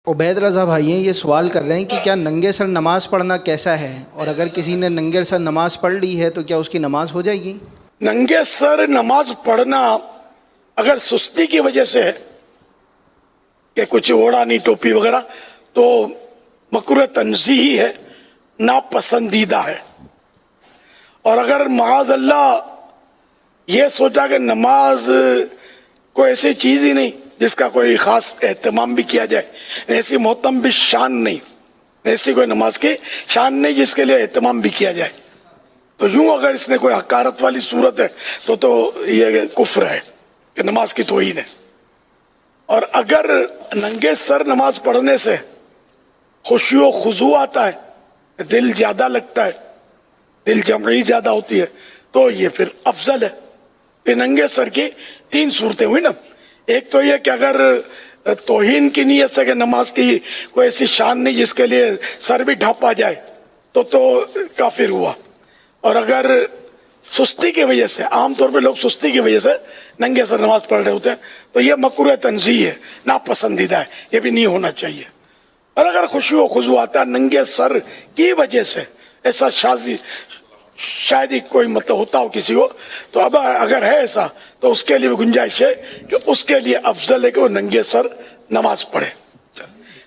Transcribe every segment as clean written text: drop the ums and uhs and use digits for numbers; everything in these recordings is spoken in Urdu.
عبید رضا بھائی ہیں، یہ سوال کر رہے ہیں کہ کیا ننگے سر نماز پڑھنا کیسا ہے، اور اگر کسی نے ننگے سر نماز پڑھ لی ہے تو کیا اس کی نماز ہو جائے گی؟ ننگے سر نماز پڑھنا اگر سستی کی وجہ سے ہے کہ کچھ اوڑا نہیں ٹوپی وغیرہ تو مکروہ تنزیہی ہے، ناپسندیدہ ہے۔ اور اگر معاذ اللہ یہ سوچا کہ نماز کوئی ایسی چیز ہی نہیں جس کا کوئی خاص اہتمام بھی کیا جائے، ایسی محتم بھی شان نہیں، ایسی کوئی نماز کی شان نہیں جس کے لیے اہتمام بھی کیا جائے، تو یوں اگر اس نے کوئی حقارت والی صورت ہے تو یہ کفر ہے کہ نماز کی توہین ہے۔ اور اگر ننگے سر نماز پڑھنے سے خشوع و خضوع آتا ہے، دل زیادہ لگتا ہے، دل جمعی زیادہ ہوتی ہے، تو یہ پھر افضل ہے۔ کہ ننگے سر کی تین صورتیں ہوئی نا، ایک تو یہ کہ اگر توہین کی نیت سے کہ نماز کی کوئی ایسی شان نہیں جس کے لیے سر بھی ڈھانپا جائے تو کافر ہوا، اور اگر سستی کی وجہ سے، عام طور پہ لوگ سستی کی وجہ سے ننگے سر نماز پڑھ رہے ہوتے ہیں تو یہ مکروہ تنزیہ ہے، ناپسندیدہ ہے، یہ بھی نہیں ہونا چاہیے۔ اور اگر خشوع و خضوع آتا ہے ننگے سر کی وجہ سے، ایسا شاید ہی کوئی مطلب ہوتا ہو کسی کو، تو اب اگر ہے ایسا تو اس کے لیے گنجائش ہے کہ اس کے لیے افضل ہے کہ وہ ننگے سر نماز پڑھے۔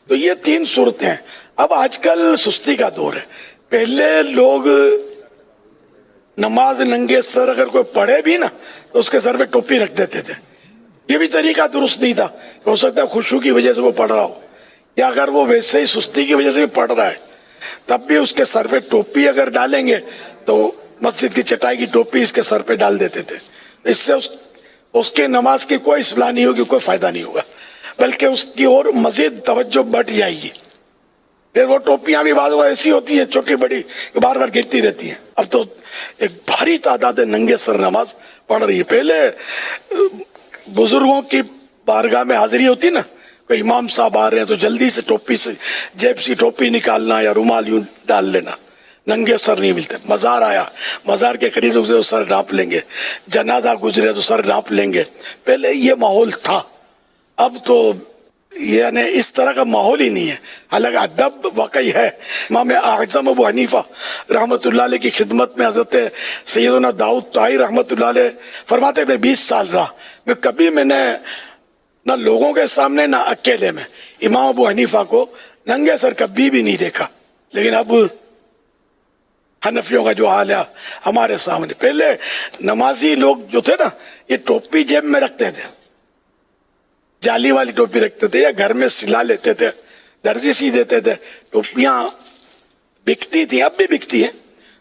تو یہ تین صورتیں ہیں۔ اب آج کل سستی کا دور ہے، پہلے لوگ نماز ننگے سر اگر کوئی پڑھے بھی نا تو اس کے سر پہ ٹوپی رکھ دیتے تھے۔ یہ بھی طریقہ درست نہیں تھا، ہو سکتا ہے خشوع کی وجہ سے وہ پڑھ رہا ہو، یا اگر وہ ویسے ہی سستی کی وجہ سے بھی پڑھ رہا ہے تب بھی اس کے سر پہ ٹوپی اگر ڈالیں گے تو مسجد کی چٹائی کی ٹوپی اس کے سر پہ ڈال دیتے تھے۔ اس سے اس کے نماز کی کوئی اصلاح نہیں ہوگی، کوئی فائدہ نہیں ہوگا، بلکہ اس کی اور مزید توجہ بڑھ جائے گی۔ پھر وہ ٹوپیاں بھی بعض ایسی ہوتی ہیں چھوٹی بڑی کہ بار بار گرتی رہتی ہیں۔ اب تو ایک بھاری تعداد ننگے سر نماز پڑھ رہی ہے۔ پہلے بزرگوں کی بارگاہ میں حاضری ہوتی نا، کوئی امام صاحب آ رہے ہیں تو جلدی سے ٹوپی سے جیب سے ٹوپی نکالنا یا رومال یوں ڈال لینا، ننگے سر نہیں ملتے۔ مزار آیا، مزار کے قریب گزرے تو سر ڈھانپ لیں گے، جنازہ گزرے تو سر ڈھانپ لیں گے۔ پہلے یہ ماحول تھا، اب تو یعنی اس طرح کا ماحول ہی نہیں ہے۔ حالانکہ ادب واقعی ہے۔ امام اعظم ابو حنیفہ رحمۃ اللہ علیہ کی خدمت میں حضرت سیدنا داؤد طائی رحمۃ اللہ علیہ فرماتے میں 20 سال رہا، میں نے نہ لوگوں کے سامنے نہ اکیلے میں امام ابو حنیفہ کو ننگے سر کبھی بھی نہیں دیکھا۔ لیکن اب حنفیوں کا جو حال ہے ہمارے سامنے، پہلے نمازی لوگ جو تھے نا یہ ٹوپی جیب میں رکھتے تھے، جالی والی ٹوپی رکھتے تھے، یا گھر میں سلا لیتے تھے، درزی سی دیتے تھے۔ ٹوپیاں بکتی تھیں، اب بھی بکتی ہیں،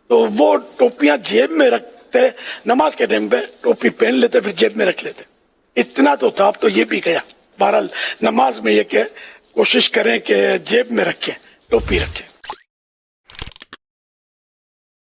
تو وہ ٹوپیاں جیب میں رکھتے، نماز کے ٹائم پہ ٹوپی پہن لیتے پھر جیب میں رکھ لیتے۔ اتنا تو تھا، اب تو یہ بھی گیا۔ بہرحال نماز میں یہ کہ کوشش کریں کہ جیب میں رکھیں، ٹوپی رکھیں۔